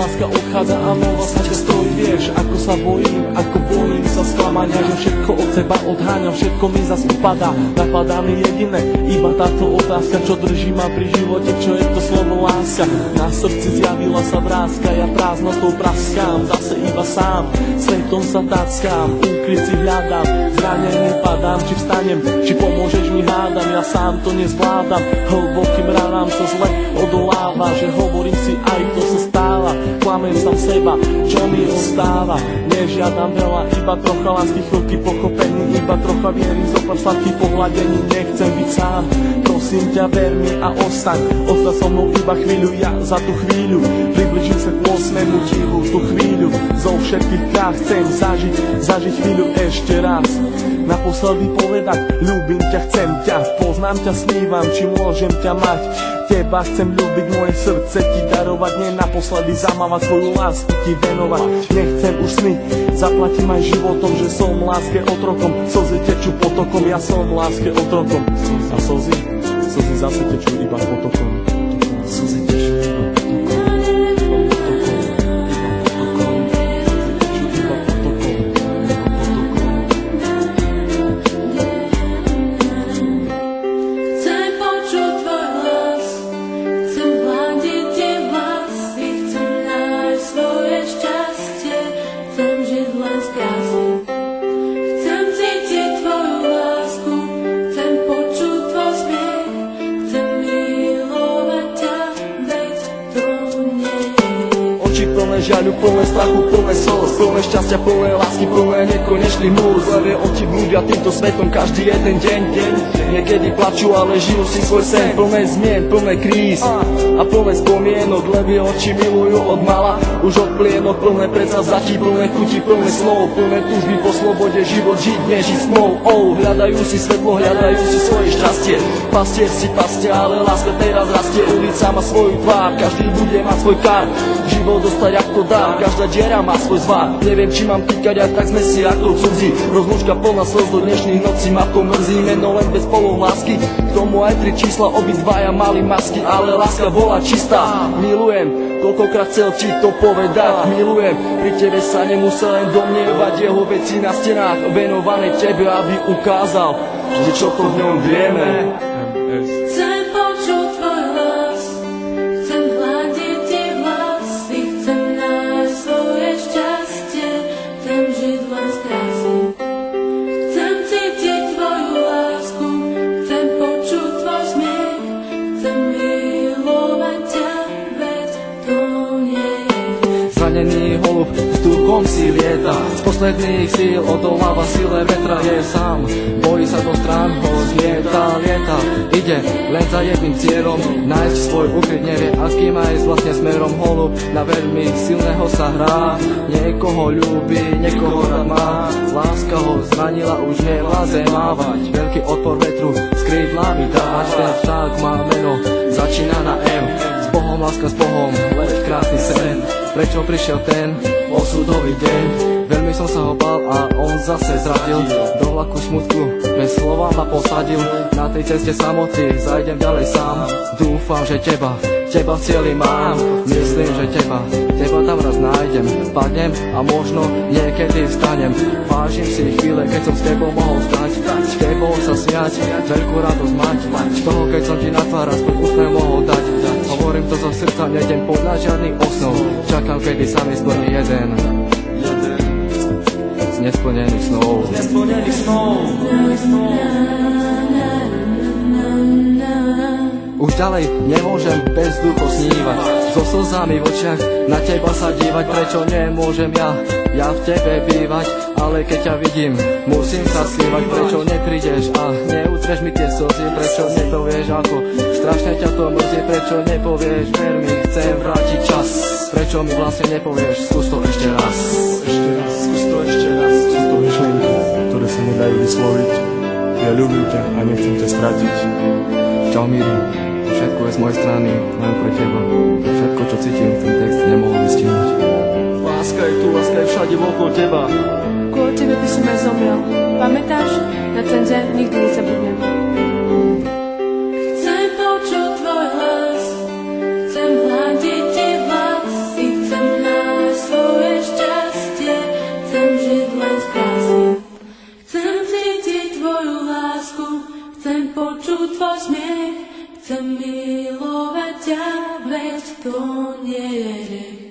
láska odchádza a nová sa ťa stojí. Vieš, ako sa bojím sa sklamania, že všetko od seba odháňam, všetko mi zas upadá. Napadá mi jediné, iba táto otázka, čo drží ma pri živote, čo je to slovo láska. Na srdci zjavila sa vrázka, ja prázdnotou praskám, zase iba sám, svetom sa tackám, úkryt si hľadám, zranený padám, či vstanem, či pomôžeš mi hádam, ja sám to nezvládam, hlbokým ranám sa zle odoláva, že hovorím si aj to sa stáva, klamem sám seba, čo mi ostáva, nežiadam veľa, iba trocha lásky, chvíľky pochopení, iba trocha viery, zopár sladkých pohľadení, nechcem byť sám, prosím ťa ver mi a ostaň so mnou iba chvíľu, ja za tú chvíľu približím sa k 8. tihu, tú chvíľu zo všetkých krát chcem zažiť chvíľu ešte raz, naposledy povedať ľúbim ťa, chcem ťa, poznám ťa, snívam, či môžem ťa mať. Teba chcem ľúbiť, moje srdce ti darovať, nie naposledy zamávať, svoju lásku ti venovať. Nechcem už sny, zaplatím aj životom, že som láske otrokom, slzy tečú potokom, ja som láske otrokom. A slzy zase tečú iba potokom. Slzy tečú iba žiaľu, plné strachu, plné slz, plné šťastia, plné lásky, plné nekonečný múr. Zlevé oči blúdia týmto svetom každý jeden deň. Niekedy plačú, ale žijú si svoj sen, plné zmien, plné kríz a plné spomienok. Levé oči milujú od mala, už od plienok, plné predsavzatí, plné chuti, plné slov, plné túžby po slobode, život žiť, nežiť snov. Hľadajú si svetlo, hľadajú si svoje šťastie, pastier si pastia, ale láska teraz rastie. Ulica má svoju tvár, každý bude mať svoj kár, život dostať ako dár, každá diera má svoj zvár. Neviem, či mám týkať, aj tak sme si ako cudzí. Rozlúčka plná slz do dnešných nocí ma to mrzí, meno len bez polov lásky. K tomu aj 3 čísla, obidvaja mali masky, ale láska bola čistá. Milujem, koľkokrát chcel ti to povedať, milujem. Pri tebe sa nemusel len domnievať, jeho veci na stenách venované tebe, aby ukázal, že čo to v ňom vieme. Chcem počuť tvoj hlas, chcem hľadiť tie vlasy, chcem nájsť svoje šťastie, chcem žiť len z krásy. Chcem cítiť tvoju lásku, chcem počuť tvoj smiech, chcem milovať ťa, veď to nie je. Zranený holub vzduchom si lieta, z posledných síl odoláva sile vetra, je sám, bojí sa do strán, ho lieta, ide len za jedným cieľom, nájsť svoj ukryt, nevie aký má ísť vlastne smerom. Holub na veľmi silného sa hrá, niekoho ľúbi, niekoho rád má, láska ho zranila, už nevláze mávať, veľký odpor vetru s krídlami dávať. Ten vták má meno, začína na M, s Bohom, láska s Bohom, leď krásny sen. Prečo prišiel ten osudový deň? Veľmi som sa ho bál a on zase zradil, do vlaku smutku bez slova ma posadil. Na tej ceste samoty zajdem ďalej sám, dúfam, že teba v cieli mám. Myslím, že teba tam raz nájdem, padnem a možno niekedy vstanem. Vážim si chvíle, keď som s tebou mohol stať, s tebou sa smiať, veľkú radosť mať, z toho keď som ti na tvár aspoň úsmev mohol dať. Hovorím to zo srdca, nejdem podľa žiadnych osnov, čakám, kedy sa mi splní jeden z nesplnených snov. Už ďalej nemôžem bez duchu snívať, so slzami v očiach na teba sa dívať. Prečo nemôžem ja v tebe bývať, ale keď ťa vidím, musím sa snívať. Prečo neprídeš a neutreš mi tie slzy, prečo nepovieš ako strašne ťa to mrzí, prečo nepovieš ver mi, chcem vrátiť čas. Prečo mi vlastne nepovieš, skús to ešte raz. Skús to myšlienky, ktoré sa nedajú vysloviť. Ja ľúbim ťa a nechcem ťa stratiť. Čau Miri, všetko je z mojej strany, len pre teba. Všetko, čo cítim, ten text nemohol vystihnúť. Láska je tu, láska je všade okolo teba. Kvôli tebe by som aj zomrel. Pamätáš? Na ten deň nikdy nezabudnem. Chcem počuť tvoj hlas, chcem hľadiť tie vlasy, chcem počuť tvoj smiech, chcem milovať ťa, veď to nie je hriech.